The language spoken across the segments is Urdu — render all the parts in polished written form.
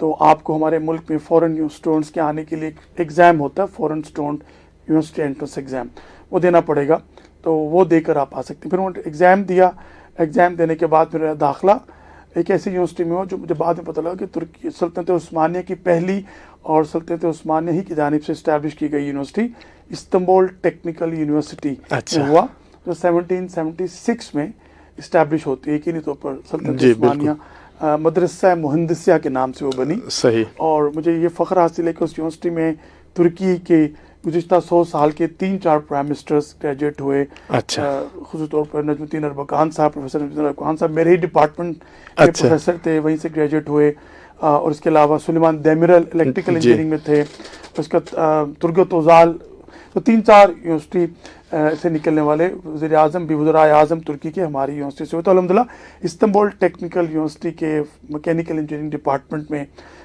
تو آپ کو ہمارے ملک میں فورن اسٹوڈنٹس کے آنے کے لیے ایک ایگزام ہوتا ہے، فورن اسٹوڈنٹ یونیورسٹی انٹرنس ایگزام، وہ دینا پڑے گا، تو وہ دے کر آپ آ سکتے ہیں۔ پھر انہوں نے ایگزام دیا، ایگزام دینے کے بعد میرا داخلہ ایک ایسی یونیورسٹی میں ہو جو مجھے بعد میں پتہ لگا کہ ترکی سلطنت عثمانیہ کی پہلی اور سلطنت عثمانیہ ہی کی جانب سے اسٹیبلش کی گئی یونیورسٹی استنبول ٹیکنیکل یونیورسٹی میں ہوا، جو 1776 میں اسٹیبلش ہوتی ہے، یقینی طور پر سلطنت عثمانیہ مدرسہ مہندسیہ کے نام سے وہ بنی۔ صحیح۔ اور مجھے یہ فخر حاصل ہے کہ اس یونیورسٹی میں ترکی کے گزشتہ 100 سال کے 3-4 پرائم منسٹرز گریجویٹ ہوئے۔ خصوصی طور پر نجم الدین اربکان صاحب، پروفیسر نجم الدین اربکان صاحب میرے ہی ڈپارٹمنٹ کے پروفیسر تھے، وہیں سے گریجویٹ ہوئے۔ اور اس کے علاوہ سلیمان دیمیرل الیکٹریکل انجینئرنگ میں تھے، اس کا ترگت اوزال، تو 3-4 یونیورسٹی سے نکلنے والے وزیر اعظم بھی، وزرائے اعظم ترکی کے ہماری یونیورسٹی سے ہوئے۔ تو الحمدللہ استنبول ٹیکنیکل یونیورسٹی کے میکینیکل انجینئرنگ ڈپارٹمنٹ میں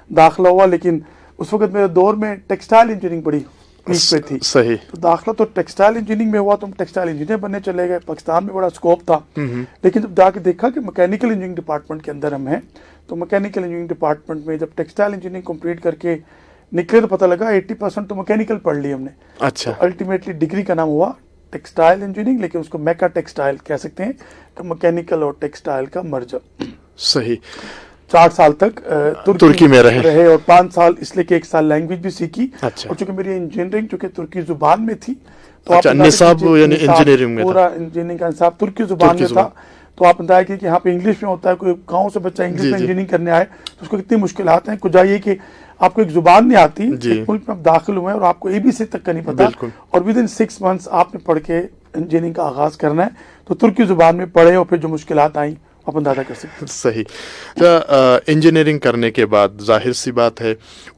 داخلہ ہوا، لیکن اس وقت میرے دور میں ٹیکسٹائل انجینئرنگ بڑی پیک پہ تھی۔ صحیح۔ تو داخلہ تو ٹیکسٹائل انجینئرنگ میں ہوا، تو ہم ٹیکسٹائل انجینئر بننے چلے گئے، پاکستان میں بڑا اسکوپ تھا، لیکن جب جا کے دیکھا کہ میکینیکل انجینئرنگ ڈپارٹمنٹ کے اندر ہم ہیں، تو میکینیکل انجینئرنگ ڈپارٹمنٹ میں جب ٹیکسٹائل انجینئرنگ کمپلیٹ کر کے نکلے تو پتہ لگا 80% تو میکینیکل پڑھ لی ہم نے۔ اچھا۔ الٹیمیٹلی ڈگری کا نام ہوا ٹیکسٹائل انجینئرنگ، لیکن اس کو میکا ٹیکسٹائل کہہ سکتے ہیں کہ میکینیکل اور ٹیکسٹائل کا مرجع۔ صحیح۔ 4 سال تک ترکی میں رہے اور 5 سال اس لیے کہ 1 سال لینگویج بھی سیکھی۔ اچھا۔ اور چونکہ میری انجینئرنگ چونکہ ترکی زبان میں تھی، تو اچھا، نصاب یعنی انجینئرنگ میں پورا انجینئرنگ کا نصاب ترکی زبان میں تھا، تو آپ بتائیں کہ یہاں پہ انگلش میں ہوتا ہے، کوئی گاؤں سے بچہ انگلش میں انجینئرنگ کرنے آئے تو اس کو کتنی مشکلات ہیں۔ کچھ یہ کہ آپ کو ایک زبان نہیں آتی، ایک ملک میں آپ داخل ہوئے ہیں اور آپ کو ABC تک کا نہیں پتا، اور ودن 6 months آپ نے پڑھ کے انجینئرنگ کا آغاز کرنا ہے، تو ترکی زبان میں پڑھے اور پھر جو مشکلات آئیں آپ اندازہ کر سکتے ہیں۔ صحیح۔ انجینئرنگ کرنے کے بعد ظاہر سی بات ہے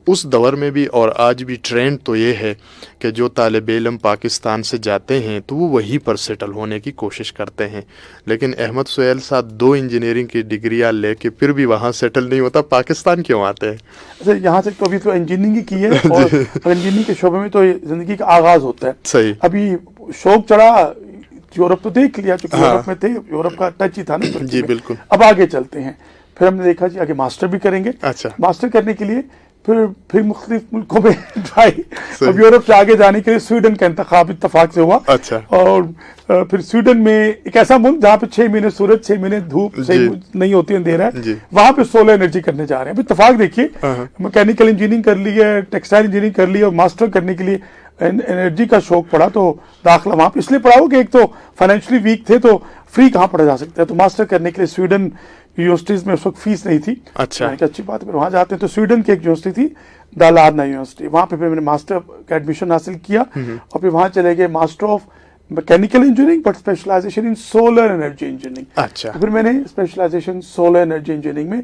اس دور میں بھی اور آج بھی ٹرینڈ تو یہ ہے کہ جو طالب علم پاکستان سے جاتے ہیں تو وہ وہیں پر سیٹل ہونے کی کوشش کرتے ہیں، لیکن احمد سہیل صاحب 2 انجینئرنگ کی ڈگریاں لے کے پھر بھی وہاں سیٹل نہیں ہوتا، پاکستان کیوں آتے ہیں؟ اچھا، یہاں سے تو ابھی تو انجینئرنگ ہی کی ہے، اور انجینئرنگ کے شعبے میں تو زندگی کا آغاز ہوتا ہے۔ صحیح۔ ابھی شوق چڑھا، یورپ تو دیکھ لیا، چونکہ یورپ میں تھے، یورپ کا ٹچ ہی تھا نا۔ جی بالکل۔ اب آگے چلتے ہیں، پھر ہم نے دیکھا جی آگے ماسٹر بھی کریں گے۔ اچھا۔ ماسٹر کرنے کے لیے پھر مختلف ملکوں میں ٹرائی، اب یورپ سے آگے جانے کے لیے سویڈن کا انتخاب اتفاق سے ہوا۔ اچھا۔ اور پھر سویڈن میں ایک ایسا ملک جہاں پہ 6 مہینے سورج، 6 مہینے دھوپ نہیں ہوتی، اندھیرا ہے، وہاں پہ سولر انرجی کرنے جا رہے ہیں۔ اب اتفاق دیکھیے، میکینیکل انجینئرنگ کر لی ہے، ٹیکسٹائل انجینئرنگ کر لی ہے، اور ماسٹر کرنے کے لیے انرجی کا شوق پڑا، تو داخلہ وہاں پہ اس لیے پڑا ہو کہ ایک تو فائنینشلی ویک تھے، تو فری کہاں پڑھا جا سکتا ہے، تو ماسٹر کرنے کے لیے سویڈن یونیورسٹیز میں اس وقت فیس نہیں تھی۔ اچھا۔ اچھی بات ہے، پھر وہاں جاتے ہیں تو سویڈن کی ایک یونیورسٹی تھی دالارنا یونیورسٹی، وہاں پہ پھر میں نے ماسٹر کا ایڈمیشن حاصل کیا، اور پھر وہاں چلے گئے master of mechanical engineering but specialization in solar energy engineering. اچھا۔ پھر میں نے اسپیشلائزیشن سولر انرجی انجینئرنگ میں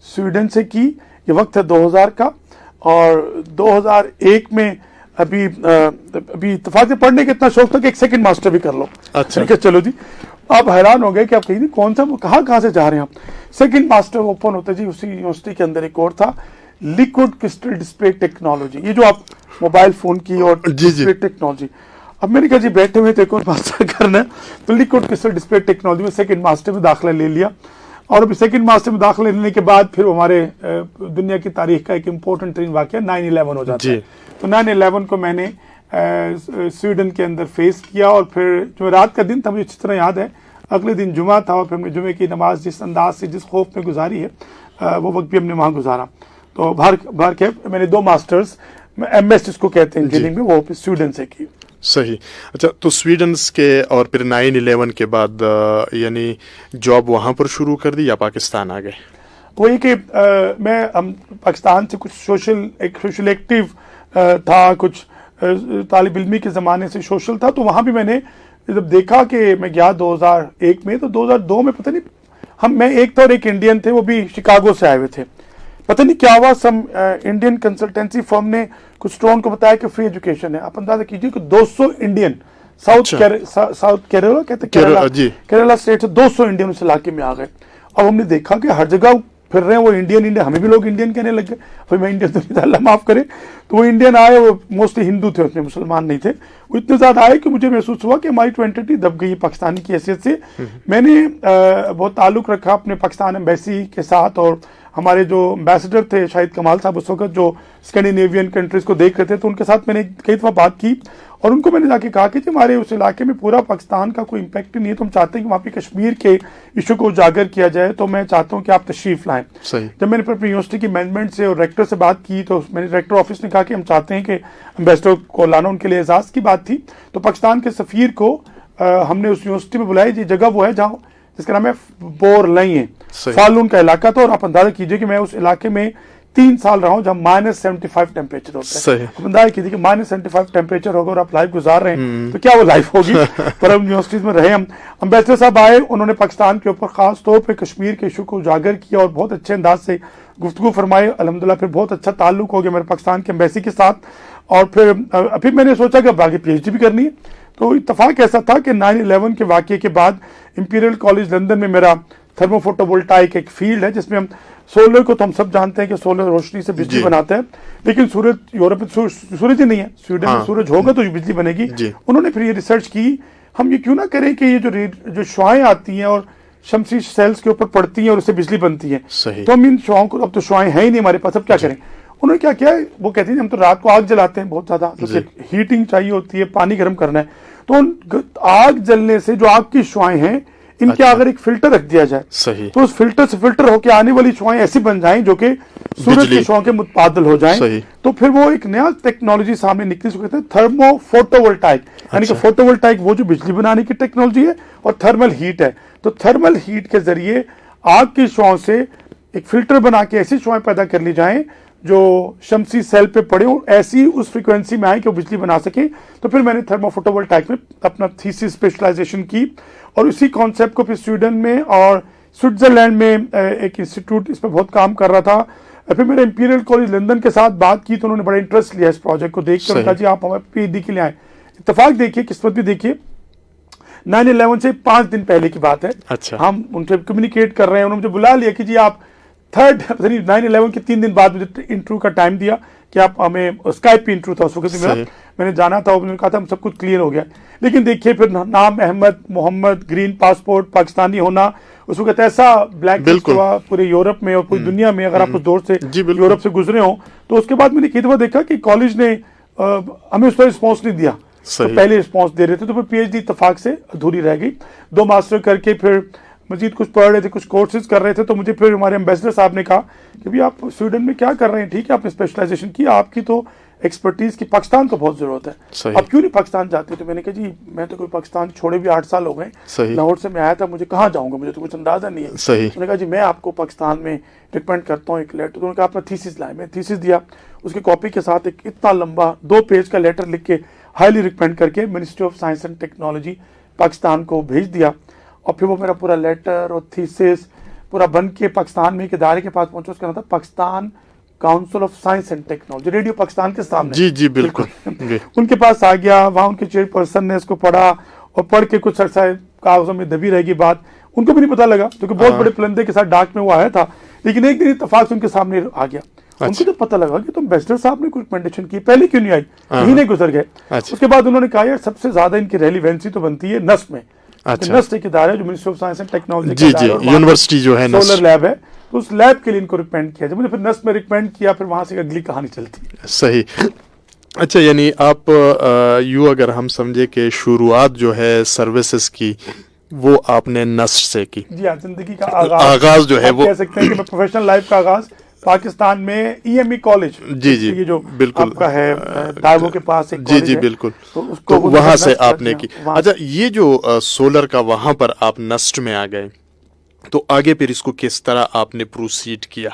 سویڈن سے کی، یہ وقت ہے 2000 کا، اور 2001 میں ابھی اتفاق سے پڑھنے کا اتنا شوق تھا کہ ایک سیکنڈ ماسٹر بھی کر لو۔ اچھا۔ چلو جی، آپ حیران ہو گئے کہ آپ کہیں کون سا کہاں سے جا رہے ہیں آپ؟ سیکنڈ ماسٹر اوپن ہوتا جی اسی یونیورسٹی کے اندر ایک اور تھا، لیکوڈ کرسٹل ڈسپلے ٹیکنالوجی، یہ جو آپ موبائل فون کی اور ڈسپلے ٹیکنالوجی۔ اب میں نے کہا جی بیٹھے ہوئے تھے ایک اور ماسٹر کرنا ہے، تو لیکوڈ کرسٹل ڈسپلے ٹیکنالوجی میں سیکنڈ ماسٹر میں داخلہ لے لیا، اور ابھی سیکنڈ ماسٹر میں داخلہ لینے کے بعد پھر ہمارے دنیا کی تاریخ کا ایک امپورٹنٹ ترین واقعہ 9/11 ہو جاتا ہے۔ تو 9/11 کو میں نے سویڈن کے اندر فیس کیا، اور پھر جمعرات کا دن تھا، مجھے اچھی طرح یاد ہے، اگلے دن جمعہ تھا، اور پھر ہم نے جمعے کی نماز جس انداز سے جس خوف میں گزاری ہے وہ وقت بھی ہم نے وہاں گزارا۔ تو باہر کے میں نے 2 ماسٹرز MS جس کو کہتے ہیں انجینئرنگ میں، وہ سویڈن سے کی۔ صحیح۔ اچھا، تو سویڈن کے اور پھر 9/11 کے بعد یعنی جاب وہاں پر شروع کر دی یا پاکستان آ گئے؟ وہی کہ میں پاکستان سے کچھ سوشل ایکٹیو تھا، کچھ طالب علمی کے زمانے سے سوشل تھا، تو وہاں بھی میں نے جب دیکھا کہ میں گیا 2001 میں، تو 2002 میں پتہ نہیں میں ایک تھا اور ایک انڈین تھے، وہ بھی شکاگو سے آئے ہوئے تھے، پتہ نہیں کیا ہوا، سم انڈین کنسلٹنسی فرم نے کچھ اسٹوڈنٹ کو بتایا کہ فری ایجوکیشن ہے۔ آپ اندازہ کیجیے کہ 200 انڈین ساؤتھ کیرلا کہتے ہیں، کیرلا اسٹیٹ سے 200 انڈین اس علاقے میں آ گئے۔ اب ہم نے دیکھا کہ ہر جگہ پھر رہے ہیں وہ انڈین، ہمیں بھی لوگ انڈین کہنے لگ گئے، پھر میں انڈین تو نہیں تھا، اللہ معاف کرے، تو وہ انڈین آئے، وہ موسٹلی ہندو تھے، اس میں مسلمان نہیں تھے، وہ اتنے زیادہ آئے کہ مجھے محسوس ہوا کہ ہماری آئیڈینٹی دب گئی پاکستانی کی حیثیت سے۔ میں نے بہت تعلق رکھا اپنے پاکستان ایمبیسی کے ساتھ، اور ہمارے جو امبیسڈر تھے شاہد کمال صاحب اس وقت جو اسکینڈینیوین کنٹریز کو دیکھ رہے تھے، تو ان کے ساتھ میں نے کئی دفعہ بات کی اور ان کو میں نے جا کے کہا کہ ہمارے اس علاقے میں پورا پاکستان کا کوئی امپیکٹ نہیں ہے، تو ہم چاہتے ہیں کہ وہاں پہ کشمیر کے ایشو کو اجاگر کیا جائے، تو میں چاہتا ہوں کہ آپ تشریف لائیں۔ جب میں نے پھر اپنی یونیورسٹی کی مینجمنٹ سے اور ریکٹر سے بات کی تو میں نے ریکٹر آفس نے کہا کہ ہم چاہتے ہیں کہ امبیسڈر کو لانا، ان کے لیے اعزاز کی بات تھی، تو پاکستان کے سفیر کو ہم نے اس یونیورسٹی میں بلایا، یہ جگہ وہ ہے جہاں جس کا نام ہے بور لئی ہے، فالون کا علاقہ تھا، اور آپ اندازہ کیجئے کہ میں اس علاقے میں 3 سال رہا ہوں جہاں -75 ٹیمپریچر ہوتا ہے۔ آپ اندازہ کیجئے کہ -75 ٹیمپریچر ہوگا اور آپ لائف گزار رہے ہیں تو کیا وہ لائف ہوگی؟ پر ہم یونیورسٹیز میں رہے، ہم امبیسڈر صاحب آئے، انہوں نے پاکستان کے اوپر خاص طور پہ کشمیر کے ایشو کو اجاگر کیا اور بہت اچھے انداز سے گفتگو فرمائے۔ الحمدللہ پھر بہت اچھا تعلق ہو گیا میرے پاکستان کے ایمبیسی کے ساتھ، اور پھر ابھی میں نے سوچا کہ اب آگے پی ایچ ڈی بھی کرنی ہے۔ تو اتفاق ایسا تھا کہ 9/11 کے واقعے کے بعد امپیریل کالج لندن میں میرا تھرمو فوٹو وولٹائک ایک فیلڈ ہے جس میں ہم سولر کو، تو ہم سب جانتے ہیں کہ سولر روشنی سے بجلی بناتے ہیں، لیکن سورج یورپ میں سورج ہی نہیں ہے، سویڈن میں سورج ہوگا تو بجلی بنے گی۔ انہوں نے پھر یہ ریسرچ کی، ہم یہ کیوں نہ کریں کہ یہ جو شعاعیں آتی ہیں اور شمسی سیلز کے اوپر پڑتی ہیں اور اس سے بجلی بنتی ہے، تو ہم ان شعاعوں کو، اب تو شعاعیں ہیں ہی نہیں ہمارے پاس، اب کیا کریں؟ انہوں نے کیا کیا، وہ کہتے ہیں ہم تو رات کو آگ جلاتے ہیں بہت زیادہ، کیونکہ ہیٹنگ چاہیے ہوتی ہے، پانی گرم کرنا ہے، تو آگ جلنے سے جو آگ کی شعاعیں ہیں ان کے اگر ایک فلٹر رکھ دیا جائے تو اس فلٹر سے فلٹر ہو کے آنے والی شعاعیں ایسی بن جائیں جو کہ سورج کی شعاعوں کے متبادل ہو جائیں، تو پھر وہ ایک نیا ٹیکنالوجی سامنے نکلی، جو کہتے ہیں تھرمو فوٹو وولٹائک، یعنی کہ فوٹو وولٹائک وہ جو بجلی بنانے کی ٹیکنالوجی ہے، اور تھرمل ہیٹ ہے، تو تھرمل ہیٹ کے ذریعے آگ کی شعاعوں سے ایک فلٹر بنا کے ایسی شعاعیں پیدا کر لی جائیں جو شمسی سیل پہ پڑے ہوں، ایسی اس فریکوینسی میں آئیں کہ وہ بجلی بنا سکیں۔ تو پھر میں نے تھرمو فوٹو وولٹائک میں اپنا تھیسس اسپیشلائزیشن کی، اور اسی کانسیپٹ کو پھر سویڈن میں اور سوئٹزرلینڈ میں ایک انسٹیٹیوٹ اس پہ بہت کام کر رہا تھا۔ پھر میرے امپیریل کالج لندن کے ساتھ بات کی تو انہوں نے بڑا انٹرسٹ لیا اس پروجیکٹ کو دیکھ کر، کہا جی آپ ہمارے پی ایچ ڈی کے لیے آئیں۔ اتفاق دیکھیے، قسمت بھی دیکھیے، 9/11 سے 5 دن پہلے کی بات ہے، ہم ان سے کمیونیکیٹ کر رہے ہیں، انہوں نے مجھے بلا لیا کہ جی آپ 9/11 کے 3 دن بعد مجھے انٹرویو کا ٹائم دیا کہ آپ ہمیں اسکائپ پہ انٹرویو تھا اس وقت میرا، میں نے جانا تھا، انہوں نے کہا تھا ہم سب کچھ کلیئر ہو گیا، لیکن دیکھیے پھر نام احمد محمد، گرین پاسپورٹ، پاکستانی ہونا، اس وقت ایسا بلیک لسٹ ہوا پورے یورپ میں اور پوری دنیا میں، اگر آپ اس دور سے یورپ سے گزرے ہوں تو اس کے بعد میں نے کئی دفعہ دیکھا کہ کالج نے ہمیں اس طرح رسپانس نہیں دیا، تو پہلے رسپانس دے رہے تھے، تو پھر پی ایچ ڈی اتفاق سے ادھوری رہ گئی۔ 2 ماسٹر کر کے پھر مزید کچھ پڑھ رہے تھے، کچھ کورسز کر رہے تھے، تو مجھے پھر ہمارے امبیسڈر صاحب نے کہا کہ بھی آپ سویڈن میں کیا کر رہے ہیں، ٹھیک ہے آپ نے اسپیشلائزیشن کی، آپ کی تو ایکسپرٹیز کی پاکستان کو بہت ضرورت ہے، آپ کیوں نہیں پاکستان جاتے؟ تو میں نے کہا جی میں تو کوئی پاکستان چھوڑے بھی 8 سال ہو گئے، لاہور سے میں آیا تھا، مجھے کہاں جاؤں گا، مجھے تو کچھ اندازہ نہیں ہے۔ انہوں نے کہا جی میں آپ کو پاکستان میں ریکمینڈ کرتا ہوں ایک لیٹر، تو انہوں نے کہا اپنا تھیسس لائے، میں تھیسس دیا، اس کی کاپی کے ساتھ ایک اتنا لمبا 2 پیج کا لیٹر لکھ کے ہائیلی ریکمینڈ کر کے ministry of science and technology Pakistan کو بھیج دیا، اور پھر وہ میرا پورا لیٹر اور تھیسس پورا بن کے پاکستان میں ایک ادارے کے پاس پہنچا، اس کا نام تھا Pakistan council of science and technology, radio Pakistan کے سامنے، جی بالکل، ان کے پاس آ گیا، وہاں ان کے چیئر پرسن نے اس کو پڑھا، اور پڑھ کے کچھ عرصہ کاغذوں میں دبی رہ گئی بات، ان کو بھی نہیں پتا لگا کیونکہ بہت بڑے پلندے کے ساتھ ڈاک میں وہ آیا تھا، لیکن ایک دن اتفاق سے ان کے سامنے آ گیا، ان کو جب پتا لگا کہ تم امبیسڈر صاحب نے کوئی ریکمنڈیشن کی، پہلے کیوں نہیں آئی، مہینے گزر گئے، اس کے بعد انہوں نے کہا یار سب سے زیادہ ان کی ریلیونسی تو بنتی ہے نسٹ میں، نسٹ ایک ادارہ ہے جو ministry of science and technology کا یونیورسٹی جو ہے سولر لیب ہے، تو اس لیب کے لیے ان کو ریکمینڈ کیا، جب مجھے پھر نسٹ میں ریکمینڈ کیا، پھر وہاں سے اگلی کہانی چلتی ہے۔ صحیح، اچھا، یعنی آپ اگر ہم سمجھے کہ شروعات جو ہے سروسز کی وہ آپ نے نسٹ سے کی، جی ہاں، زندگی کا آغاز جو ہے وہ کہہ سکتے ہیں کہ میں پروفیشنل لائف کا آغاز پاکستان میں ای ایم ای کالج، یہ جو آپ کا ہے ڈائیو کے پاس ایک کالج ہے، بالکل، تو وہاں سے آپ نے کی۔ اچھا، یہ جو سولر کا وہاں پر آپ نسٹ میں آ گئے، تو آگے پھر اس کو کس طرح آپ نے پروسیڈ کیا؟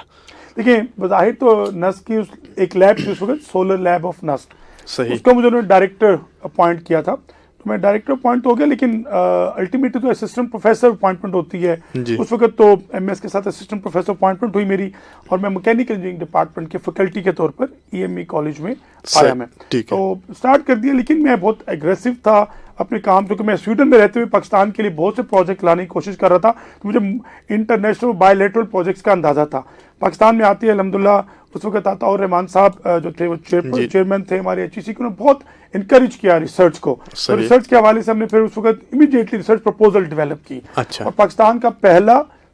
دیکھیں بظاہر تو نسٹ کی ایک لیب تھی اس وقت، سولر لیب آف نسٹ، اس کو مجھے انہوں نے ڈائریکٹر اپوائنٹ کیا تھا، تو میں ڈائریکٹر اپوائنٹ ہو گیا، لیکن الٹیمیٹلی تو اسسٹنٹ پروفیسر اپوائنٹمنٹ ہوتی ہے، اس وقت تو ایم ایس کے ساتھ اسسٹنٹ پروفیسر اپوائنٹمنٹ ہوئی میری، اور میں میکینیکل انجینئرنگ ڈپارٹمنٹ کے فیکلٹی کے طور پر ای ایم ای کالج میں آیا میں، تو اسٹارٹ کر دیا، لیکن میں بہت ایگریسو تھا اپنے کام، کیونکہ میں سویڈن میں رہتے ہوئے پاکستان کے لیے بہت سے پروجیکٹ لانے کی کوشش کر رہا تھا، تو مجھے انٹرنیشنل بائی لیٹرل پروجیکٹس کا اندازہ تھا، پاکستان میں آتے الحمدللہ اس وقت آتا، اور رحمان صاحب جو تھے وہ چیئرمین تھے ہمارے ایچ ای سی کو، انہوں نے بہت انکریج کیا ریسرچ کو، ریسرچ کے حوالے سے ہم نے پھر اس وقت امیڈیٹلی ریسرچ پرپوزل ڈیولپ کی، اور پاکستان کا پہلا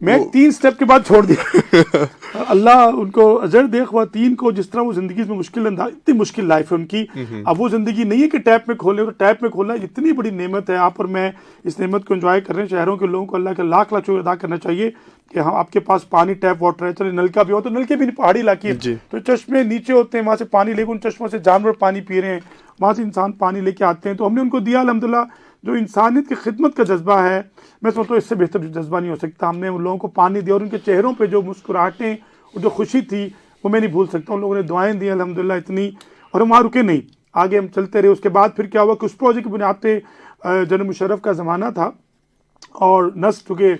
میں 3 سٹیپ کے بعد چھوڑ دیا. اللہ ان کو اجر دے خواتین کو, جس طرح وہ زندگی میں مشکل انداز, اتنی مشکل لائف ہے ان کی. اب وہ زندگی نہیں ہے کہ ٹیپ میں کھولے, تو ٹیپ میں کھولنا اتنی بڑی نعمت ہے. آپ اور میں اس نعمت کو انجوائے کر رہے ہیں. شہروں کے لوگوں کو اللہ کا لاکھ لاکھ شکر ادا کرنا چاہیے کہ ہم آپ کے پاس پانی ٹیپ واٹر ہے. چلے نلکا بھی ہو تو نلکے بھی نہیں, پہاڑی علاقے تو چشمے نیچے ہوتے ہیں, وہاں سے پانی لے کے ان چشموں سے جانور پانی پی رہے ہیں, وہاں سے انسان پانی لے کے آتے ہیں. تو ہم نے ان کو دیا الحمدللہ. جو انسانیت کی خدمت کا جذبہ ہے, میں سمجھتا ہوں اس سے بہتر جذبہ نہیں ہو سکتا. ہم نے ان لوگوں کو پانی دیا اور ان کے چہروں پہ جو مسکراہٹیں اور جو خوشی تھی وہ میں نہیں بھول سکتا. ان لوگوں نے دعائیں دی الحمدللہ اتنی, اور ہم وہاں رکے نہیں, آگے ہم چلتے رہے. اس کے بعد پھر کیا ہوا کہ اس پروجیکٹ کی بنیاد پہ جنرل مشرف کا زمانہ تھا, اور نسک چونکہ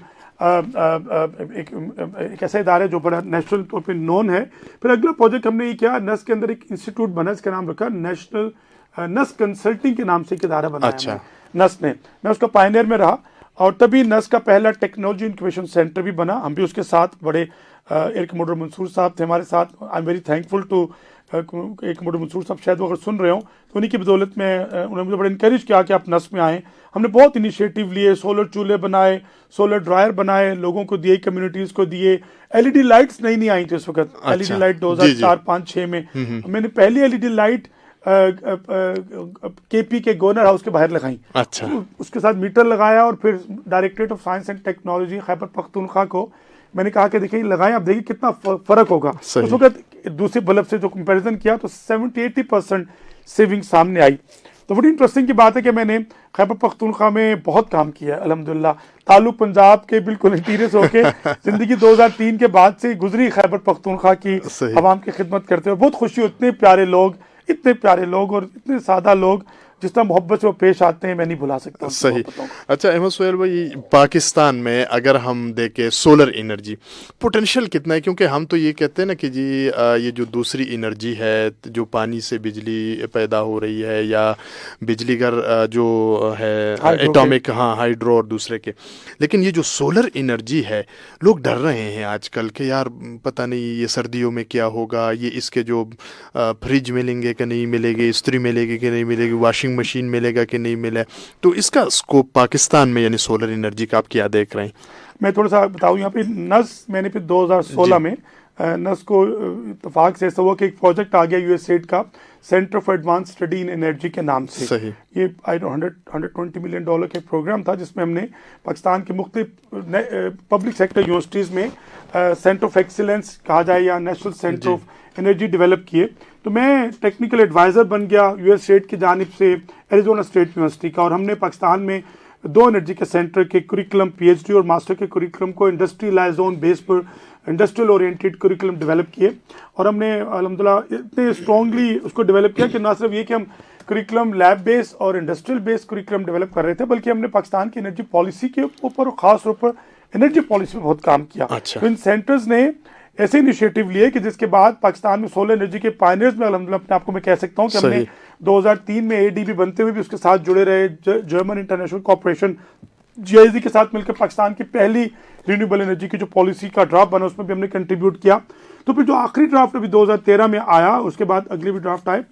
ایک ایسا ادارہ ہے جو بڑا نیشنل طور پہ نون ہے. پھر اگلا پروجیکٹ ہم نے یہ کیا, نسک کے اندر ایک انسٹیٹیوٹ بنا, اس کا نام رکھا نیشنل نسک کنسلٹنگ کے نام سے ایک ادارہ بنایا نسک نے. میں اس کا پائنیئر میں رہا, اور تبھی نسک کا پہلا ٹیکنالوجی انکویشن سینٹر بھی بنا. ہم بھی اس کے ساتھ بڑے, ایک موڈر منصور صاحب تھے ہمارے ساتھ. I am very thankful to ایک موڈر منصور صاحب, شاید وہ اگر سن رہے ہوں تو انہیں کی بدولت میں انہوں نے مجھے بڑا انکریج کیا کہ آپ نسک میں آئیں. ہم نے بہت انیشیٹو لیے, سولر چولہے بنائے, سولر ڈرائر بنائے, لوگوں کو دیے, کمیونٹیز کو دیے. ایل ای ڈی لائٹس نہیں آئی تھی اس وقت. ایل ای ڈی لائٹ 2004-5-6 میں میں نے پہلی ایل ای ڈی لائٹ کے پی کے گورنر ہاؤس کے باہر لگائیں. اس کے ساتھ میٹر لگایا, اور پھر directorate of science and technology Khyber Pakhtunkhwa کو میں نے کہا کہ دیکھیں لگائیں, اب دیکھیں کتنا فرق ہوگا. اس وقت دوسرے بلب سے جو کمپیریزن کیا تو 70-80% سیونگ سامنے آئی. تو بڑی انٹرسٹنگ کی بات ہے کہ میں نے خیبر پختونخوا میں بہت کام کیا ہے الحمدللہ. تعلق پنجاب کے بالکل انٹیریئر ہو کے زندگی 2003 کے بعد سے گزری خیبر پختونخوا کی عوام کی خدمت کرتے ہوئے. بہت خوشی, اتنے پیارے لوگ, اتنے پیارے لوگ اور اتنے سادہ لوگ جس طرح محبت سے وہ پیش آتے ہیں, میں نہیں بھلا سکتا. صحیح. اچھا احمد سہیل بھائی, پاکستان میں اگر ہم دیکھیں سولر انرجی پوٹینشیل کتنا ہے؟ کیونکہ ہم تو یہ کہتے ہیں نا کہ جی یہ جو دوسری انرجی ہے, جو پانی سے بجلی پیدا ہو رہی ہے, یا بجلی گھر جو ہے ایٹامک, ہائیڈرو اور دوسرے کے, لیکن یہ جو سولر انرجی ہے لوگ ڈر رہے ہیں آج کل کہ یار پتہ نہیں یہ سردیوں میں کیا ہوگا, یہ اس کے جو فریج ملیں گے کہ نہیں ملے گی, استری ملے گی کہ نہیں ملے گی, واشنگ مشین ملے گا کہ نہیں ملے. تو اس کا اسکوپ پاکستان میں یعنی سولر انرجی کا آپ کیا دیکھ رہے ہیں؟ میں تھوڑا سا بتاؤں یہاں پہ. نس میں نے پھر 2016 میں نس کو اتفاق سے ایسا ہوا کہ ایک پروجیکٹ آ گیا USAID کا, centre for advance study in energy کے نام سے. یہ $120 ملین کا ایک پروگرام تھا جس میں ہم نے پاکستان کے مختلف پبلک سیکٹر یونیورسٹیز میں سینٹر آف ایکسیلنس کہا جائے یا national centre of energy develop کیے. تو میں ٹیکنیکل ایڈوائزر بن گیا USAID کی جانب سے ایریزونا اسٹیٹ یونیورسٹی کا, اور ہم نے پاکستان میں 2 انرجی کے سینٹر کے کریکولم PhD اور ماسٹر کے کریکولم کو انڈسٹری لائزون بیس پر انڈسٹریل اورینٹیڈ کریکولم ڈیولپ کیے. اور ہم نے الحمدللہ اتنے اسٹرانگلی اس کو ڈیولپ کیا کہ نہ صرف یہ کہ ہم کریکولم لیب بیس اور انڈسٹریل بیس کریکولم ڈیولپ کر رہے تھے, بلکہ ہم نے پاکستان کی انرجی پالیسی کے اوپر اور خاص طور پر انرجی پالیسی میں بہت کام کیا. تو ان سینٹرز نے ایسے انیشیٹو لیے کہ جس کے بعد پاکستان میں سولر انرجی کے پائنیئرز میں الحمدللہ اپنے آپ کو میں کہہ سکتا ہوں کہ ہم نے 2003 میں ADB بنتے ہوئے بھی اس کے ساتھ جڑے رہے. جرمن انٹرنیشنل کارپوریشن GIZ کے ساتھ مل کر پاکستان کی پہلی رینیوبل انرجی کی جو پالیسی کا ڈرافٹ بنا اس میں بھی ہم نے کنٹریبیوٹ کیا. تو پھر جو آخری ڈرافٹ ابھی 2013 میں آیا, اس کے بعد اگلے بھی ڈرافٹ آئے,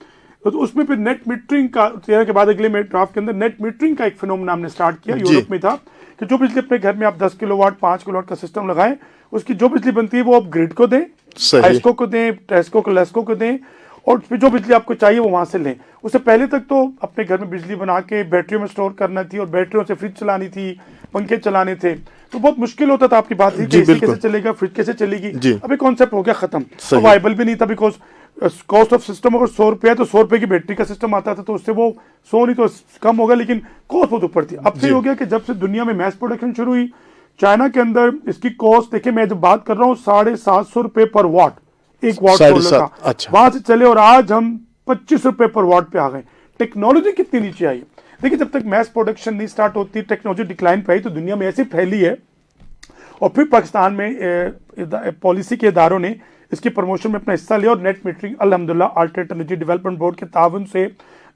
تو اس میں پھر نیٹ میٹرنگ کا 13 کے بعد اگلے ڈرافٹ کے اندر نیٹ میٹرنگ کا ایک فینومنا ہم نے اسٹارٹ کیا. یورپ میں تھا کہ جو بجلی اپنے گھر میں آپ 10 کلو واٹ 5 کلو واٹ کا سسٹم لگائیں, اس کی جو بجلی بنتی ہے وہ آپ گریڈ کو دیں, ہائسکو کو دیں, ٹیسکو کو لیسکو کو دیں, اور پھر جو بجلی آپ کو چاہیے وہ وہاں سے لیں. اس سے پہلے تک تو اپنے گھر میں بجلی بنا کے بیٹریوں میں اسٹور کرنا تھی, اور بیٹریوں سے فریج چلانی تھی, پنکھے چلانے تھے, تو بہت مشکل ہوتا تھا. آپ کی بات تھی کہ اے سی کیسے چلے گا, فریج کیسے چلے گی. ابھی کانسیپٹ ہو گیا ختم, وائبل بھی نہیں تھا, بیکاز کاسٹ آف سسٹم اگر 100 روپے ہے تو 100 روپے کی بیٹری کا سسٹم آتا تھا, تو اس سے وہ 100 نہیں تو کم ہوگا, لیکن کاسٹ بہت اوپر تھی. اب سے ہو گیا کہ جب سے دنیا میں میس پروڈکشن شروع ہوئی, چائنا کے اندر اس کی کاسٹ دیکھیں, میں جب بات کر رہا ہوں 750 روپے پر واٹ, 1 واٹ سولر کا, وہاں سے چلے اور آج ہم 25 روپے پر واٹ پہ آ گئے. ٹیکنالوجی کتنی نیچے آئی ہے. دیکھیں جب تک میس پروڈکشن نہیں سٹارٹ ہوتی, ٹیکنالوجی ڈکلائن پہ آئی, تو دنیا میں ایسی پھیلی ہے. اور پھر پاکستان میں پالیسی کے اداروں نے اس کی پروموشن میں اپنا حصہ لیا, اور نیٹ میٹرنگ الحمدللہ آلٹرنیٹ انرجی ڈیولپمنٹ بورڈ کے تعاون سے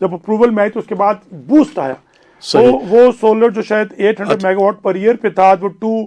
جب اپروول میں آئی تو اس کے بعد بوسٹ آیا. وہ سولر جو شاید 800 میگا واٹ پر ایئر پہ تھا, وہ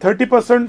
30%,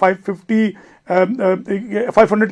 500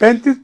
35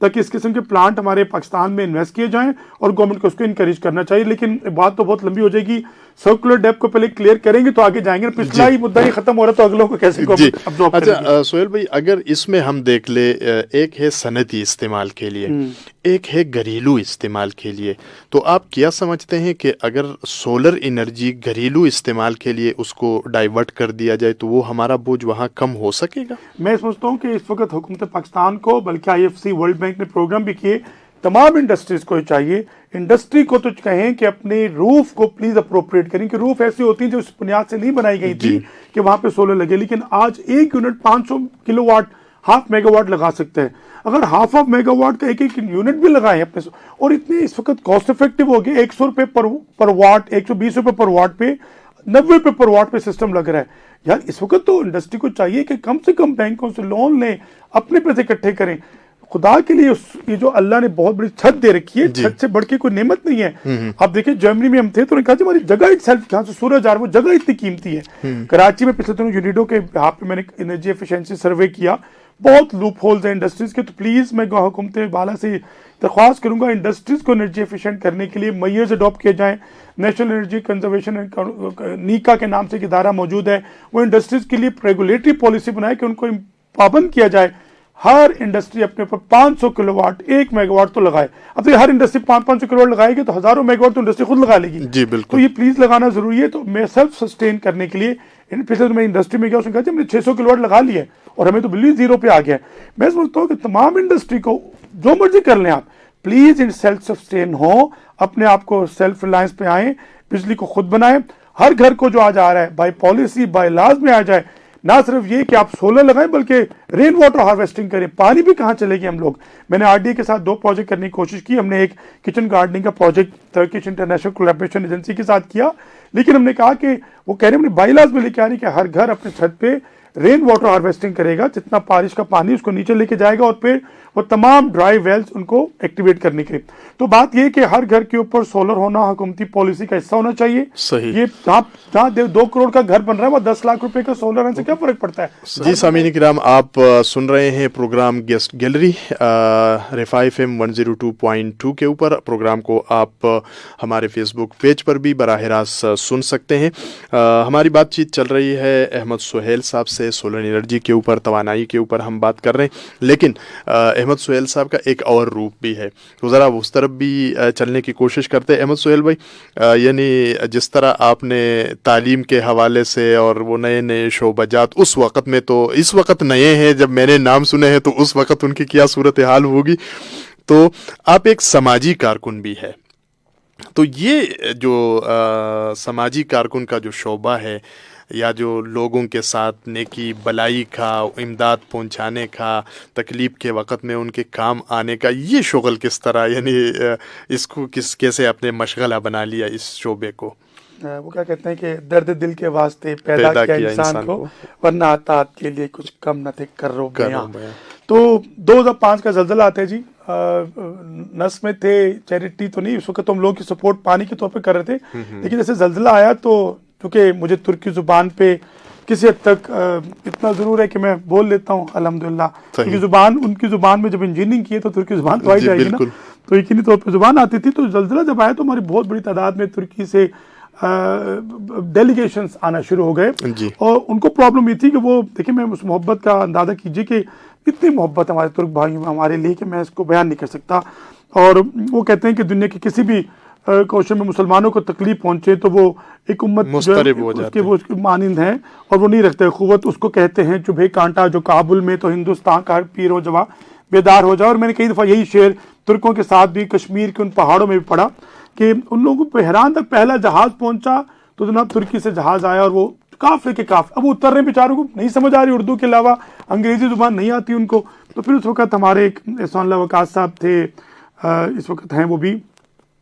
تاکہ اس قسم کے پلانٹ ہمارے پاکستان میں انویسٹ کیے جائیں اور گورنمنٹ کو اس کو انکریج کرنا چاہیے. لیکن بات تو بہت لمبی ہو جائے گی, سرکولر ڈیپ کو پہلے کلیئر کریں گے تو آگے جائیں گے. پچھلا ہی مدعا ہی ختم ہو رہا تو اگلوں کو کیسے ابزارب کریں گے. اچھا سہیل بھائی, اگر اس میں ہم دیکھ لیں, ایک ہے صنعتی استعمال کے لیے, ایک ہے گھریلو استعمال کے لیے, تو آپ کیا سمجھتے ہیں کہ اگر سولر انرجی گھریلو استعمال کے لیے اس کو ڈائیورٹ کر دیا جائے تو وہ ہمارا بوجھ وہاں کم ہو سکے گا؟ میں سمجھتا ہوں کہ اس وقت حکومت پاکستان کو, بلکہ IFC ورلڈ بینک نے پروگرام بھی کیے, تمام انڈسٹریز کو چاہیے, انڈسٹری کو تو کہیں کہ اپنے روف کو پلیز اپروپریٹ کریں, کہ روف ایسی ہوتی ہیں جو اس بنیاد سے نہیں بنائی گئی تھی کہ وہاں پہ سولر لگے, لیکن آج ایک unit 500 kilo what, half mega what لگا سکتے ہیں. اگر ہاف میگا واٹ کا ایک یونٹ بھی لگائیں اپنے, اور اتنے اس وقت کاسٹ افیکٹو ہو گئے, 100 روپے پر واٹ, 120 روپے پر واٹ پہ, 90 روپے پر واٹ پہ سسٹم لگ رہا ہے. یار اس وقت تو انڈسٹری کو چاہیے کہ کم سے کم بینکوں سے لون لیں, اپنے پیسے اکٹھے کریں. خدا کے لیے یہ جو اللہ نے بہت بڑی چھت دے رکھی ہے, چھت سے بڑھ کے کوئی نعمت نہیں ہے. آپ دیکھیں جرمنی میں ہم تھے تو انہوں نے کہا ہماری جگہ اٹ سیلف, جہاں سے سورج آ رہا ہے وہ جگہ اتنی قیمتی ہے. کراچی میں پچھلے دنوں یونیڈو کے یہاں پہ میں نے انرجی ایفیشنسی سروے کیا, بہت لوپ ہولز ہیں انڈسٹریز کے. تو پلیز میں حکومت بالا سے درخواست کروں گا انڈسٹریز کو انرجی ایفیشینٹ کرنے کے لیے میئرز اڈاپٹ کیے جائیں. نیشنل انرجی کنزرویشن نیکا کے نام سے ایک ادارہ موجود ہے, وہ انڈسٹریز کے لیے ریگولیٹری پالیسی بنائے کہ ان کو پابند کیا جائے. ہر انڈسٹری اپنے اوپر 500 کلو واٹ, 1 میگا واٹ تو لگائے. اب تو ہر انڈسٹری 500 کلو واٹ لگائے گی تو ہزاروں میگا واٹ تو انڈسٹری خود لگا لے گی. جی بالکل, تو یہ پلیز لگانا ضروری ہے. تو میں سیلف سسٹین کرنے کے لیے پچھلے میں انڈسٹری میں گیا, اس نے کہا ہم نے 600 کلو واٹ لگا لیا ہے اور ہمیں تو بل زیرو پہ آ گیا ہے. میں سمجھتا ہوں کہ تمام انڈسٹری کو جو مرضی کر لیں آپ, پلیز ان سیلف سسٹین ہوں, اپنے آپ کو سیلف ریلائنس پہ آئیں, بجلی کو خود بنائیں. ہر گھر کو جو آج آ رہا ہے بائی پالیسی بائی لاز میں آ جائے, نہ صرف یہ کہ آپ سولر لگائیں بلکہ رین واٹر ہارویسٹنگ کریں. پانی بھی کہاں چلے گی ہم لوگ. میں نے RDA کے ساتھ 2 پروجیکٹ کرنے کی کوشش کی. ہم نے ایک کچن گارڈننگ کا project Turkish international collaboration agency کے ساتھ کیا, لیکن ہم نے کہا کہ وہ کہہ رہے ہیں ہم نے بائی لاز میں لے کے آ رہی کہ ہر گھر اپنے چھت پہ رین واٹر ہارویسٹنگ کرے گا, جتنا بارش کا پانی اس کو نیچے لے کے جائے گا اور پھر وہ تمام ڈرائی ویلز ان کو ایکٹیویٹ کرنے کے. تو بات یہ کہ ہر گھر کے اوپر سولر ہونا حکومتی پالیسی کا حصہ ہونا چاہیے. صحیح. یہ جہاں 2 کروڑ کا گھر بن رہا ہے وہ 10 لاکھ روپے کا سولر ہے, سے کیا فرق پڑتا ہے. جی سامعین کرام, آپ سن رہے ہیں پروگرام گیسٹ گیلری رفاع FM 102.2 کے اوپر. پروگرام کو آپ ہمارے فیس بک پیج پر بھی براہ راست سن سکتے ہیں. ہماری بات چیت چل رہی ہے احمد سہیل صاحب سے, سولر انرجی کے اوپر, توانائی کے اوپر ہم بات کر رہے ہیں. لیکن احمد سہیل صاحب کا ایک اور روپ بھی ہے, تو ذرا اس طرف بھی چلنے کی کوشش کرتے ہیں. احمد سہیل بھائی, یعنی جس طرح آپ نے تعلیم کے حوالے سے اور وہ نئے نئے شعبہ جات, اس وقت میں تو اس وقت نئے ہیں, جب میں نے نام سنے ہیں تو اس وقت ان کی کیا صورتحال ہوگی, تو آپ ایک سماجی کارکن بھی ہے. تو یہ جو سماجی کارکن کا جو شعبہ ہے, یا جو لوگوں کے ساتھ نیکی بلائی کا, امداد پہنچانے کا, تکلیف کے وقت میں ان کے کام آنے کا, یہ شغل کس طرح, یعنی اس کو کیسے اپنے مشغلہ بنا لیا اس شعبے کو؟ وہ کیا کہتے ہیں کہ درد دل کے واسطے پیدا کیا انسان کو, ورنہ اطاعت کے لیے کچھ کم نہ تھے کرو بیاں. تو 2005 کا زلزلہ آتا ہے جی, نس میں تھے, چیریٹی تو نہیں, اس وقت ہم لوگوں کی سپورٹ پانی کے طور پہ کر رہے تھے. لیکن جیسے زلزلہ آیا تو کیونکہ مجھے ترکی زبان پہ کسی حد تک اتنا ضرور ہے کہ میں بول لیتا ہوں الحمدللہ, کیونکہ زبان ان کی زبان میں جب انجینئرنگ کی ہے تو ترکی زبان تو آئی جائے گی نا, تو یقینی طور پہ زبان آتی تھی. تو زلزلہ جب آیا تو ہماری بہت بڑی تعداد میں ترکی سے ڈیلیگیشنز آنا شروع ہو گئے, اور ان کو پرابلم یہ تھی کہ وہ دیکھیں, میں اس محبت کا اندازہ کیجیے کہ اتنی محبت ہمارے ترک بھائیوں میں ہمارے لیے کہ میں اس کو بیان نہیں کر سکتا. اور وہ کہتے ہیں کہ دنیا کے کسی بھی کوشش میں مسلمانوں کو تکلیف پہنچے تو وہ ایک امت وہ مانند ہیں اور وہ نہیں رکھتے قوت. اس کو کہتے ہیں چبھے کانٹا جو کابل میں, تو ہندوستان کا ہر پیر ہو جوا بیدار ہو جائے. اور میں نے کئی دفعہ یہی شعر ترکوں کے ساتھ بھی کشمیر کے ان پہاڑوں میں بھی پڑھا کہ ان لوگوں کو بحران تک پہلا جہاز پہنچا تو جناب ترکی سے جہاز آیا, اور وہ کافلے کے کافلے, اب اتر رہے بیچاروں کو نہیں سمجھ آ رہی اردو کے علاوہ, انگریزی زبان نہیں آتی ان کو. تو پھر اس وقت ہمارے ایک احسان اللہ وقاص صاحب تھے, اس وقت ہیں وہ بھی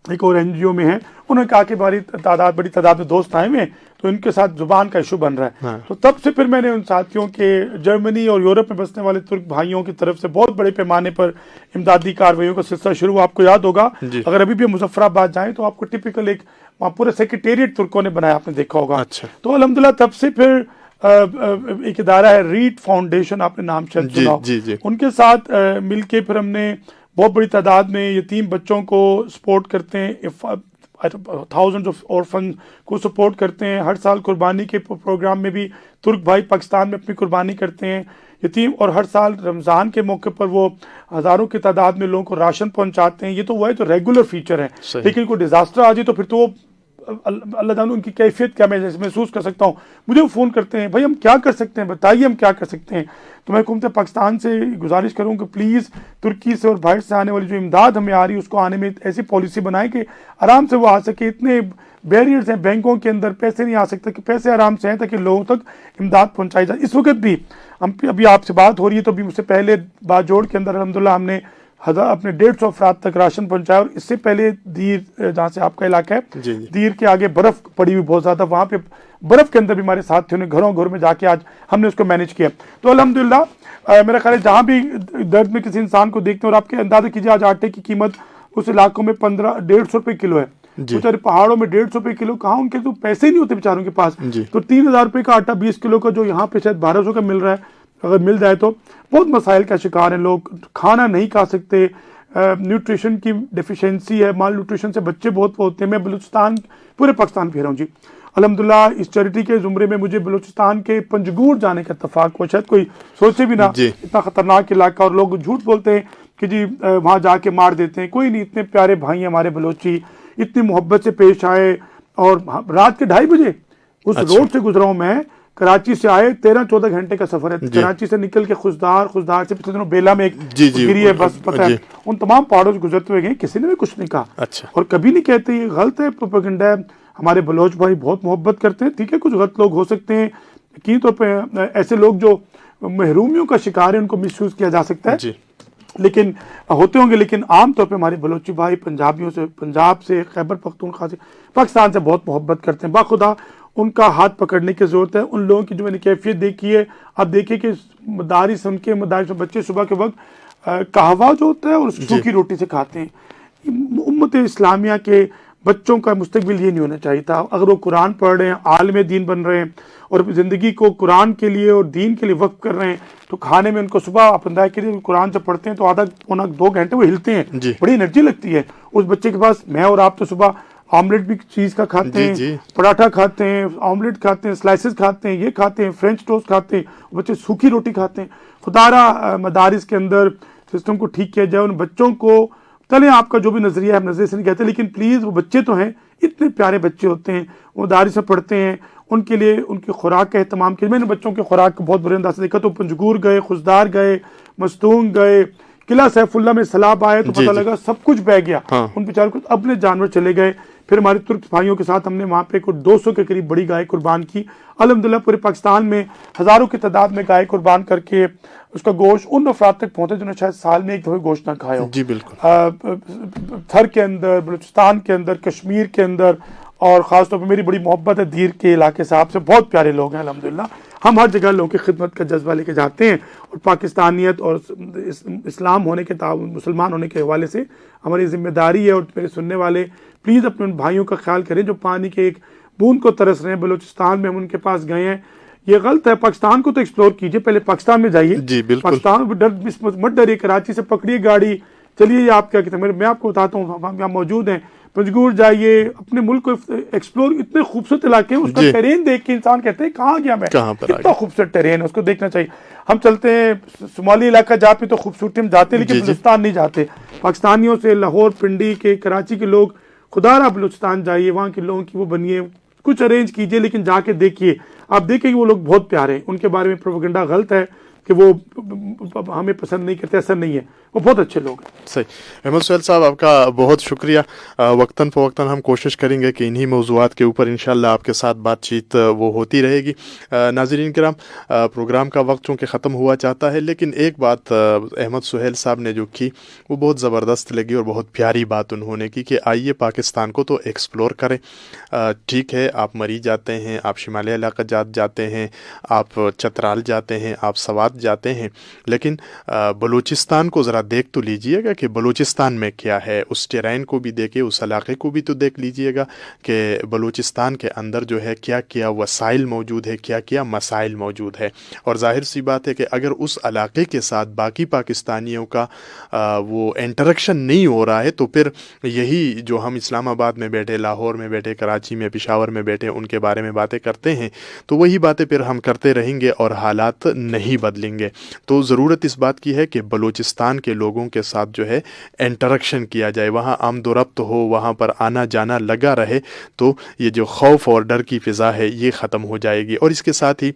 ایک اور NGO میں ہیں, انہوں نے کہا کہ بڑی تعداد میں دوست آئے ہوئے ہیں تو ان کے ساتھ زبان کا ایشو بن رہا ہے. تو تب سے پھر میں نے ان ساتھیوں کے جرمنی اور یورپ میں بسنے والے ترک بھائیوں کی طرف سے بہت بڑے پیمانے پر امدادی کارروائیوں کا سلسلہ شروع ہوا. آپ کو یاد ہوگا اگر ابھی بھی مظفر آباد جائیں تو آپ کو ٹپیکل ایک وہاں پورا سیکریٹریٹ ترکوں نے بنایا, آپ نے دیکھا ہوگا. تو الحمدللہ تب سے پھر ایک ادارہ ہے ریٹ فاؤنڈیشن, آپ نے نام شاید سنا, ان کے ساتھ مل کے پھر ہم نے بہت بڑی تعداد میں یتیم بچوں کو سپورٹ کرتے ہیں، تھاؤزنڈ آف orphan کو سپورٹ کرتے ہیں. ہر سال قربانی کے پروگرام میں بھی ترک بھائی پاکستان میں اپنی قربانی کرتے ہیں یتیم، اور ہر سال رمضان کے موقع پر وہ ہزاروں کی تعداد میں لوگوں کو راشن پہنچاتے ہیں. یہ تو وہ ہے تو ریگولر فیچر ہے. لیکن کوئی ڈیزاسٹر آ جائے تو پھر تو اللہ تعالیٰ ان کی کیفیت کیا میں محسوس کر سکتا ہوں. مجھے وہ فون کرتے ہیں، بھائی ہم کیا کر سکتے ہیں، بتائیے ہم کیا کر سکتے ہیں. تو میں حکومت پاکستان سے گزارش کروں کہ پلیز ترکی سے اور باہر سے آنے والی جو امداد ہمیں آ رہی ہے اس کو آنے میں ایسی پالیسی بنائیں کہ آرام سے وہ آ سکے. اتنے بیریئرز ہیں بینکوں کے اندر، پیسے نہیں آ سکتے کہ پیسے آرام سے ہیں تاکہ لوگوں تک امداد پہنچائی جائے. اس وقت بھی ہم ابھی آپ سے بات ہو رہی ہے تو ابھی مجھ سے پہلے بات جوڑ کے اندر الحمدللہ ہم نے اپنے 150 افراد تک راشن پہنچایا. اور اس سے پہلے دیر جہاں سے آپ کا علاقہ ہے دیر کے آگے برف پڑی ہوئی بہت زیادہ، وہاں پہ برف کے اندر بھی ہمارے ساتھیوں نے گھروں گھر میں جا کے آج ہم نے اس کو مینیج کیا. تو الحمدللہ میرا خیال ہے جہاں بھی درد میں کسی انسان کو دیکھتے ہیں، اور آپ کے اندازہ کیجیے آج آٹے کی قیمت اس علاقوں میں 150 روپے کلو ہے. بیچارے پہاڑوں میں 150 روپے کلو، کہاں ان کے تو پیسے ہی نہیں ہوتے بیچاروں کے پاس. تو 3000 روپے کا آٹا 20 کلو کا جو یہاں پہ شاید 1200 کا مل رہا ہے، اگر مل جائے تو بہت مسائل کا شکار ہیں لوگ. کھانا نہیں کھا سکتے، نیوٹریشن کی ڈیفیشنسی ہے، مال نیوٹریشن سے بچے بہت ہوتے ہیں. میں بلوچستان پورے پاکستان پھیرا ہوں جی الحمدللہ. اس چیریٹی کے زمرے میں مجھے بلوچستان کے پنجگور جانے کا اتفاق ہوا. شاید کوئی سوچے بھی نہ، اتنا خطرناک علاقہ، اور لوگ جھوٹ بولتے ہیں کہ جی وہاں جا کے مار دیتے ہیں. کوئی نہیں، اتنے پیارے بھائی ہیں ہمارے بلوچی، اتنی محبت سے پیش آئے. اور رات کے 2:30 بجے اس روڈ سے گزرا ہوں میں، کراچی سے آئے، 13-14 گھنٹے کا سفر ہے. کراچی سے نکل کے خزدار سے پچھلے دنوں بیلا میں ایک گری ہے بس، پتہ ہے ان تمام پہاڑوں سے گزرتے ہوئے گئے، کسی نے بھی کچھ نہیں کہا. اور کبھی نہیں کہتے، یہ غلط ہے، پروپیگنڈا ہے. ہمارے بلوچ بھائی بہت محبت کرتے ہیں. ٹھیک ہے کچھ غلط لوگ ہو سکتے ہیں، یقینی طور پہ ایسے لوگ جو محرومیوں کا شکار ہیں ان کو مس یوز کیا جا سکتا ہے، لیکن ہوتے ہوں گے. لیکن عام طور پہ ہمارے بلوچی بھائی پنجابیوں سے، پنجاب سے، خیبر پختونخوا سے، پاکستان سے بہت محبت کرتے ہیں. باخدا ان کا ہاتھ پکڑنے کی ضرورت ہے. ان لوگوں کی جو میں نے کیفیت دیکھی ہے، آپ دیکھیں کہ مدارس میں بچے صبح کے وقت قہوہ جو ہوتا ہے اور سوکھی روٹی سے کھاتے ہیں. امت اسلامیہ کے بچوں کا مستقبل یہ نہیں ہونا چاہیے تھا. اگر وہ قرآن پڑھ رہے ہیں، عالم دین بن رہے ہیں، اور زندگی کو قرآن کے لیے اور دین کے لیے وقف کر رہے ہیں، تو کھانے میں ان کو صبح آپ اندازہ کریے قرآن سے پڑھتے ہیں تو آدھا پونا 2 گھنٹے وہ ہلتے ہیں، بڑی انرجی لگتی ہے اس بچے کے پاس. میں اور آپ تو صبح آملیٹ بھی چیز کا کھاتے ہیں، پراٹھا کھاتے ہیں، آملیٹ کھاتے ہیں، سلائسز کھاتے ہیں، یہ کھاتے ہیں، فرینچ ٹوسٹ کھاتے ہیں. بچے سوکھی روٹی کھاتے ہیں. خدا را مدارس کے اندر سسٹم کو ٹھیک کیا جائے. ان بچوں کو چلیں آپ کا جو بھی نظریہ ہے، ہم نظریے سے نہیں کہتے، لیکن پلیز وہ بچے تو ہیں، اتنے پیارے بچے ہوتے ہیں، وہ مدارس میں پڑھتے ہیں، ان کے لیے ان کی خوراک کا اہتمام کیا. میں نے بچوں کی خوراک کو بہت برے انداز سے دیکھا. تو پنجگور گئے، خزدار گئے، مستونگ گئے، قلعہ سیف اللہ میں سیلاب آئے تو پتہ لگا سب کچھ بہہ گیا. ان بیچاروں کو اپنے جانور چلے گئے. پھر ہمارے ترک بھائیوں کے ساتھ ہم نے وہاں پہ 200 کے قریب بڑی گائے قربان کی. الحمدللہ پورے پاکستان میں ہزاروں کی تعداد میں گائے قربان کر کے اس کا گوشت ان افراد تک پہنچے جنہوں نے شاید سال میں ایک دفعہ گوشت نہ کھایا ہو. جی بالکل. تھر کے اندر، بلوچستان کے اندر، کشمیر کے اندر، اور خاص طور پہ میری بڑی محبت ہے دیر کے علاقے سے. آپ سے بہت پیارے لوگ ہیں الحمدللہ. ہم ہر جگہ لوگوں کی خدمت کا جذبہ لے کے جاتے ہیں، اور پاکستانیت اور اسلام ہونے کے مسلمان ہونے کے حوالے سے ہماری ذمہ داری ہے. اور میرے سننے والے پلیز اپنے ان بھائیوں کا خیال کریں جو پانی کے ایک بوند کو ترس رہے ہیں. بلوچستان میں ہم ان کے پاس گئے ہیں، یہ غلط ہے. پاکستان کو تو ایکسپلور کیجئے، پہلے پاکستان میں جائیے. جی بالکل. پاکستان مت ڈریے، کراچی سے پکڑیے گاڑی، چلیے. یہ آپ کیا کہتے ہیں، میں آپ کو بتاتا ہوں، ہم یہاں موجود ہیں. پنجگور جائیے، اپنے ملک کو ایکسپلور. اتنے خوبصورت علاقے ہیں، اس کا ٹیرین دیکھ کے انسان کہتے ہیں کہاں گیا میں، کتنا خوبصورت ٹیرین ہے، اس کو دیکھنا چاہیے. ہم چلتے ہیں شمالی علاقہ جاتے تو خوبصورتی ہم جاتے ہیں، لیکن بلوچستان نہیں جاتے. پاکستانیوں سے لاہور، پنڈی کے، کراچی کے لوگ، خدا را بلوچستان جائیے، وہاں کے لوگوں کی وہ بنیے، کچھ ارینج کیجئے، لیکن جا کے دیکھیے. آپ دیکھیں گے وہ لوگ بہت پیارے ہیں. ان کے بارے میں پروپیگنڈا غلط ہے کہ وہ ہمیں پسند نہیں کرتے، ایسا نہیں ہے، وہ بہت اچھے لوگ ہیں. صحیح. احمد سہیل صاحب آپ کا بہت شکریہ. وقتاً فوقتاً ہم کوشش کریں گے کہ انہی موضوعات کے اوپر انشاءاللہ آپ کے ساتھ بات چیت وہ ہوتی رہے گی. ناظرین کرام، پروگرام کا وقت چونکہ ختم ہوا چاہتا ہے، لیکن ایک بات احمد سہیل صاحب نے جو کی وہ بہت زبردست لگی اور بہت پیاری بات انہوں نے کی کہ آئیے پاکستان کو تو ایکسپلور کریں. ٹھیک ہے آپ مری جاتے ہیں، آپ شمالی علاقہ جاتے ہیں، آپ چترال جاتے ہیں، آپ سوات جاتے ہیں، لیکن بلوچستان کو ذرا دیکھ تو لیجئے گا کہ بلوچستان میں کیا ہے، اس ٹیرین کو بھی دیکھیں، اس علاقے کو بھی تو دیکھ لیجئے گا کہ بلوچستان کے اندر جو ہے کیا کیا وسائل موجود ہے، کیا کیا مسائل موجود ہے۔ اور ظاہر سی بات ہے کہ اگر اس علاقے کے ساتھ باقی پاکستانیوں کا وہ انٹریکشن نہیں ہو رہا ہے تو پھر یہی جو ہم اسلام آباد میں بیٹھے، لاہور میں بیٹھے، کراچی میں، پشاور میں بیٹھے ان کے بارے میں باتیں کرتے ہیں، تو وہی باتیں پھر ہم کرتے رہیں گے اور حالات نہیں بدلیں گے۔ تو ضرورت اس بات کی ہے کہ بلوچستان کے لوگوں کے ساتھ جو ہے انٹریکشن کیا جائے، وہاں آمد و رفت ہو، وہاں پر آنا جانا لگا رہے، تو یہ جو خوف اور ڈر کی فضا ہے یہ ختم ہو جائے گی۔ اور اس کے ساتھ ہی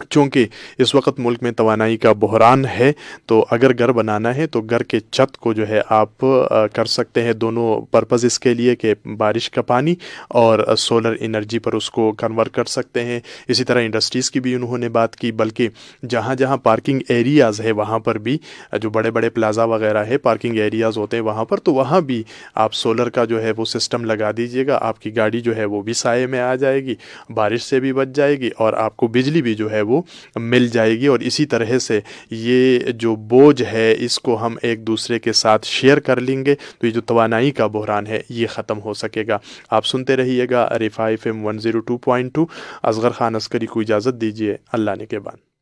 چونکہ اس وقت ملک میں توانائی کا بحران ہے، تو اگر گھر بنانا ہے تو گھر کے چھت کو جو ہے آپ کر سکتے ہیں دونوں پرپز اس کے لیے کہ بارش کا پانی اور سولر انرجی پر اس کو کنورٹ کر سکتے ہیں۔ اسی طرح انڈسٹریز کی بھی انہوں نے بات کی، بلکہ جہاں جہاں پارکنگ ایریاز ہے وہاں پر بھی، جو بڑے بڑے پلازا وغیرہ ہے پارکنگ ایریاز ہوتے ہیں وہاں پر، تو وہاں بھی آپ سولر کا جو ہے وہ سسٹم لگا دیجئے گا، آپ کی گاڑی جو ہے وہ بھی سائے میں آ جائے گی، بارش سے بھی بچ جائے گی اور آپ کو بجلی بھی جو ہے وہ مل جائے گی۔ اور اسی طرح سے یہ جو بوجھ ہے اس کو ہم ایک دوسرے کے ساتھ شیئر کر لیں گے تو یہ جو توانائی کا بحران ہے یہ ختم ہو سکے گا۔ آپ سنتے رہیے گا رفاہ FM 102.2۔ اصغر خان عسکری کو اجازت دیجیے، اللہ نے کے بعد۔